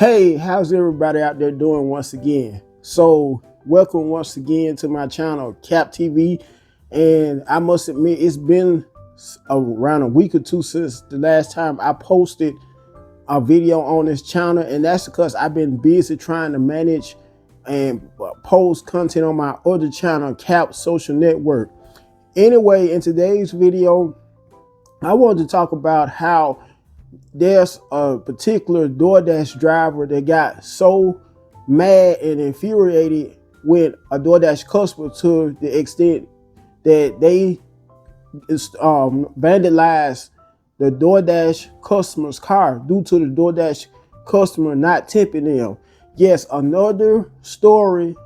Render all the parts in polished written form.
Hey, how's everybody out there doing once again? So, welcome once again to my channel, CapT.V. And I must admit, it's been around a week or two since the last time I posted a video on this channel, and that's because I've been busy trying to manage and post content on my other channel, Cap Social Network. Anyway, in today's video, I wanted to talk about how there's a particular DoorDash driver that got so mad and infuriated with a DoorDash customer to the extent that they vandalized the DoorDash customer's car due to the DoorDash customer not tipping them. Yes, another story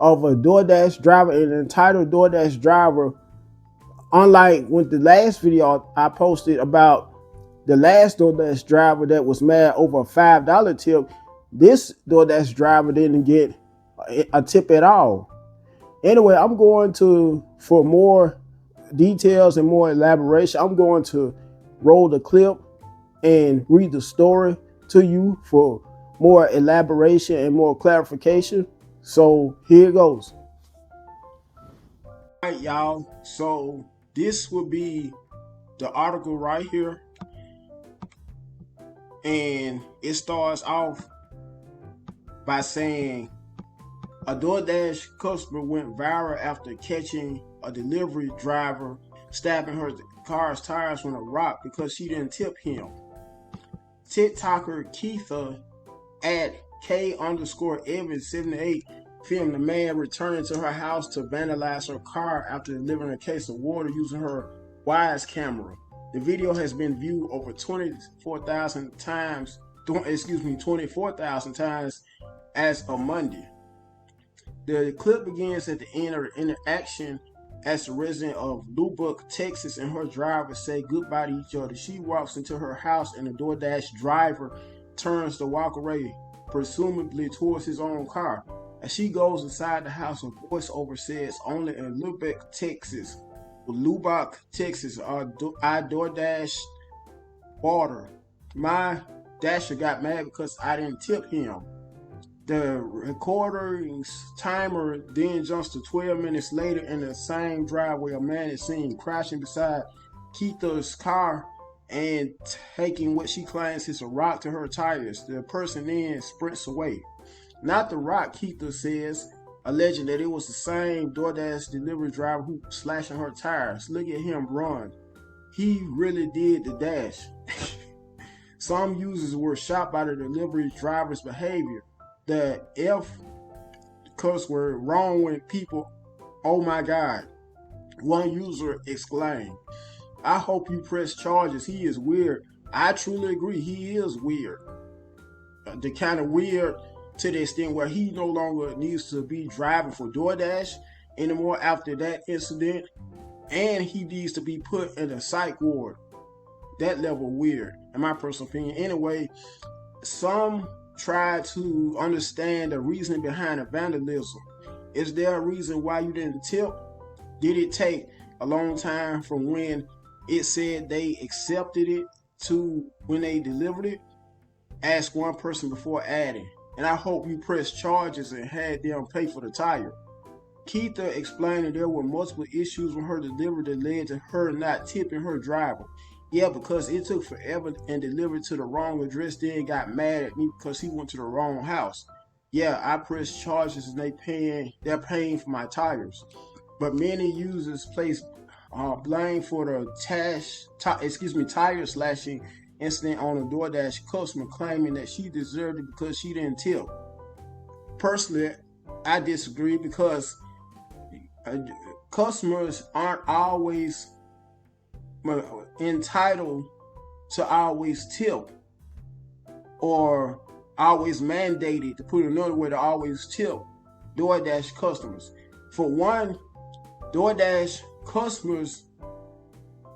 of a DoorDash driver, an entitled DoorDash driver. Unlike with the last video I posted about the last DoorDash driver that was mad over a $5 tip, this DoorDash driver didn't get a tip at all. Anyway, I'm going to, for more details and more elaboration, I'm going to roll the clip and read the story to you for more elaboration and more clarification. So here it goes. All right, y'all. So this will be the article right here. And it starts off by saying a DoorDash customer went viral after catching a delivery driver stabbing her car's tires with a rock because she didn't tip him. TikToker Keitha at K_Evans78 filmed the man returning to her house to vandalize her car after delivering a case of water using her Wise camera. The video has been viewed over 24,000 times as of Monday. The clip begins at the end of the interaction as the resident of Lubbock, Texas, and her driver say goodbye to each other. She walks into her house and the DoorDash driver turns to walk away, presumably towards his own car. As she goes inside the house, a voiceover says, "Only in Lubbock, Texas, I DoorDash water. My dasher got mad because I didn't tip him." The recording's timer then jumps to 12 minutes later in the same driveway. A man is seen crashing beside Keitha's car and taking what she claims is a rock to her tires. The person then sprints away. Not the rock, Keitha says, alleging that it was the same DoorDash delivery driver who was slashing her tires. Look at him run. He really did the dash. Some users were shocked by the delivery driver's behavior. The F curse word, wrong with people. Oh my God. One user exclaimed. I hope you press charges. He is weird. I truly agree. He is weird. The kind of weird to the extent where he no longer needs to be driving for DoorDash anymore after that incident, and he needs to be put in a psych ward. That level weird, in my personal opinion. Anyway, some try to understand the reasoning behind the vandalism. Is there a reason why you didn't tip? Did it take a long time from when it said they accepted it to when they delivered it? Ask one person before adding. And I hope you press charges and had them pay for the tire. Keitha explained that there were multiple issues with her delivery that led to her not tipping her driver. Yeah, because it took forever and delivered to the wrong address, then got mad at me because he went to the wrong house. Yeah, I press charges and they're paying for my tires. But many users place blame for the tire slashing incident on a DoorDash customer, claiming that she deserved it because she didn't tip. Personally, I disagree because customers aren't always entitled to always tip or always mandated, to put it another way, to always tip DoorDash customers. For one, DoorDash customers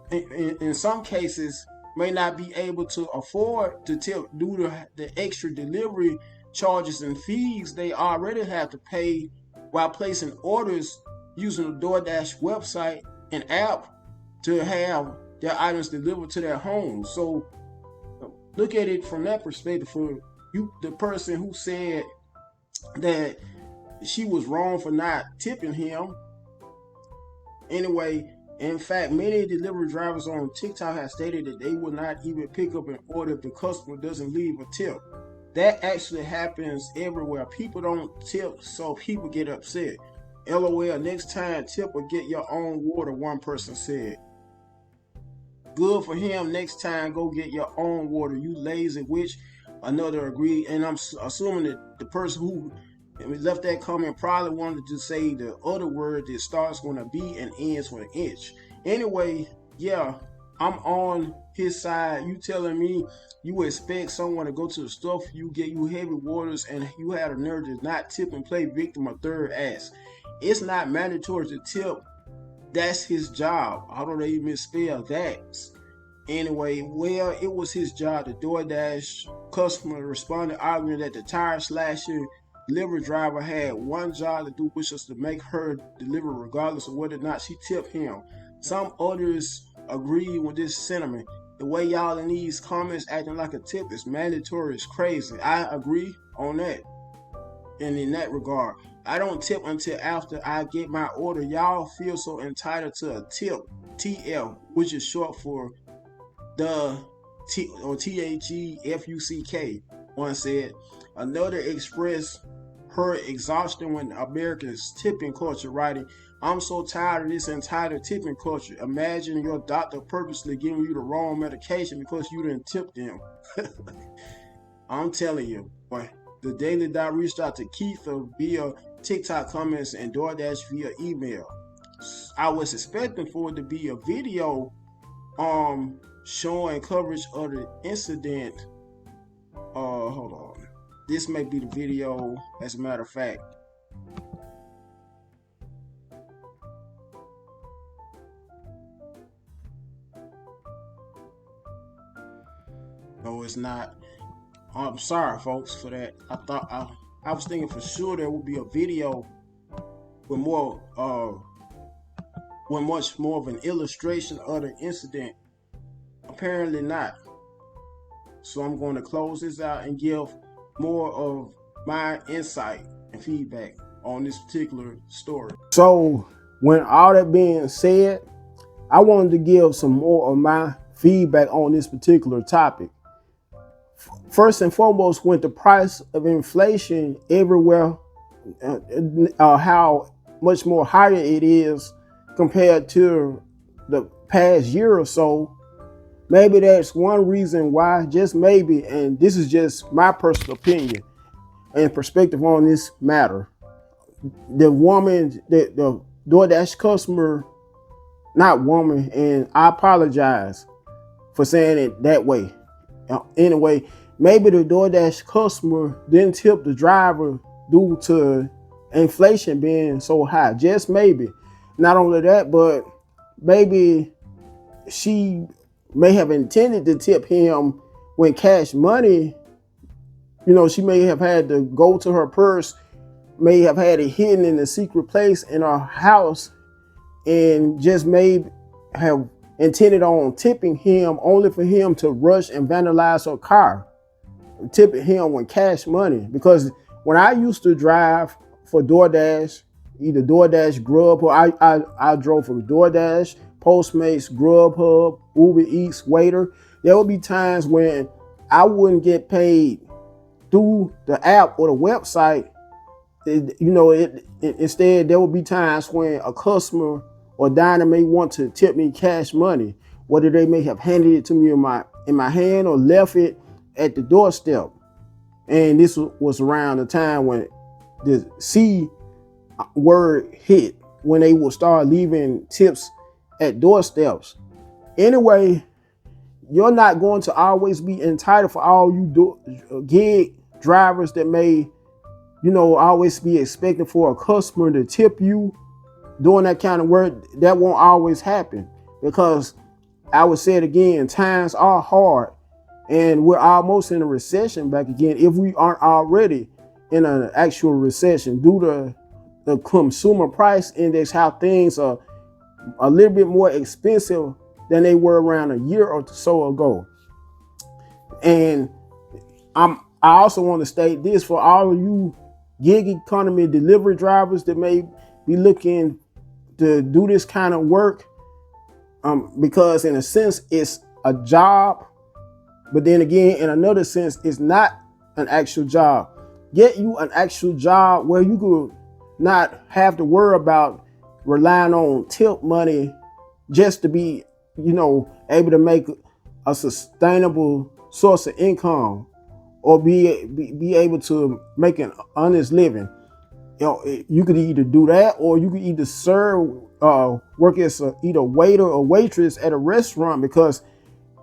in some cases may not be able to afford to tip due to the extra delivery charges and fees they already have to pay while placing orders using the DoorDash website and app to have their items delivered to their homes. So look at it from that perspective. For the person who said that she was wrong for not tipping him. Anyway, in fact, many delivery drivers on TikTok have stated that they will not even pick up an order if the customer doesn't leave a tip. That actually happens everywhere. People don't tip, so people get upset. LOL, next time tip or get your own water, one person said. Good for him. Next time, go get your own water, you lazy witch. Another agreed. And I'm assuming that the person who left that comment probably wanted to say the other word that starts with a B and ends with an H. Anyway, yeah, I'm on his side. You telling me you expect someone to go to the store for you, get you heavy waters, and you had a nerve to not tip and play victim or third ass. It's not mandatory to tip. That's his job. How do they even spell that? Anyway, well, it was his job. The DoorDash customer responded, arguing that the tire slasher delivery driver had one job to do, which was to make her deliver regardless of whether or not she tipped him. Some others agree with this sentiment. The way y'all in these comments acting like a tip is mandatory is crazy. I agree on that. And in that regard, I don't tip until after I get my order. Y'all feel so entitled to a tip, TL, which is short for the THEFUCK. One said. Another expressed her exhaustion when America's tipping culture, writing, I'm so tired of this entitled tipping culture. Imagine your doctor purposely giving you the wrong medication because you didn't tip them. I'm telling you, boy. The Daily Dot reached out to Keith via TikTok comments and DoorDash via email. I was expecting for it to be a video showing coverage of the incident. Hold on. This may be the video, as a matter of fact. No, it's not. I'm sorry, folks, for that. I was thinking for sure there would be a video with more, with much more of an illustration of the incident. Apparently not. So I'm going to close this out and give more of my insight and feedback on this particular story. So, when all that being said, I wanted to give some more of my feedback on this particular topic. First and foremost, when the price of inflation everywhere, how much more higher it is compared to the past year or so, maybe that's one reason why, just maybe, and this is just my personal opinion and perspective on this matter. The woman, the DoorDash customer, not woman, and I apologize for saying it that way. Anyway, maybe the DoorDash customer didn't tip the driver due to inflation being so high. Just maybe. Not only that, but maybe she may have intended to tip him when cash money, she may have had to go to her purse, may have had it hidden in a secret place in her house, and just may have intended on tipping him only for him to rush and vandalize her car, tipping him with cash money. Because when I used to drive for DoorDash, either DoorDash, Grubhub, I drove from DoorDash, Postmates, Grubhub, Uber Eats, Waiter. There would be times when I wouldn't get paid through the app or the website. Instead, there would be times when a customer or diner may want to tip me cash money, whether they may have handed it to me in my hand or left it at the doorstep. And this was around the time when the C word hit, when they will start leaving tips at doorsteps. Anyway, you're not going to always be entitled for all you gig drivers that may, always be expecting for a customer to tip you doing that kind of work. That won't always happen, because I would say it again, times are hard and we're almost in a recession back again, if we aren't already in an actual recession due to the consumer price index, how things are a little bit more expensive than they were around a year or so ago. And I also want to state this for all of you gig economy delivery drivers that may be looking to do this kind of work, because in a sense it's a job, but then again, in another sense, it's not an actual job. Get you an actual job where you could not have to worry about relying on tip money just to be, able to make a sustainable source of income, or be able to make an honest living. You could either do that, or you could either work as either waiter or waitress at a restaurant, because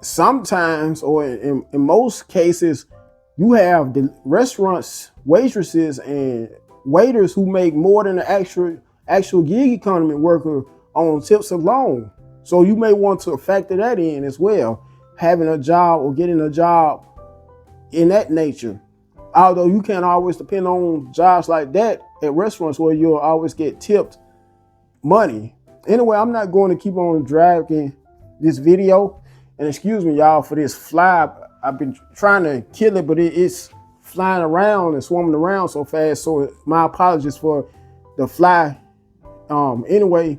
sometimes, or in most cases, you have the restaurants, waitresses and waiters who make more than the actual gig economy worker on tips alone. So you may want to factor that in as well, having a job or getting a job in that nature. Although you can't always depend on jobs like that at restaurants where you'll always get tipped money. Anyway, I'm not going to keep on dragging this video. And excuse me, y'all, for this fly. I've been trying to kill it, but it's flying around and swarming around so fast. So my apologies for the fly. Anyway,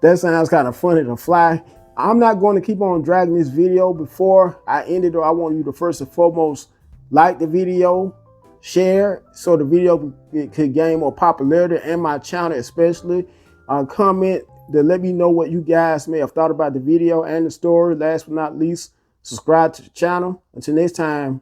that sounds kind of funny, the fly. I'm not going to keep on dragging this video. Before I end it, though, I want you to first and foremost like the video, share so the video could gain more popularity, and my channel especially. Comment to let me know what you guys may have thought about the video and the story. Last but not least, subscribe to the channel. Until next time,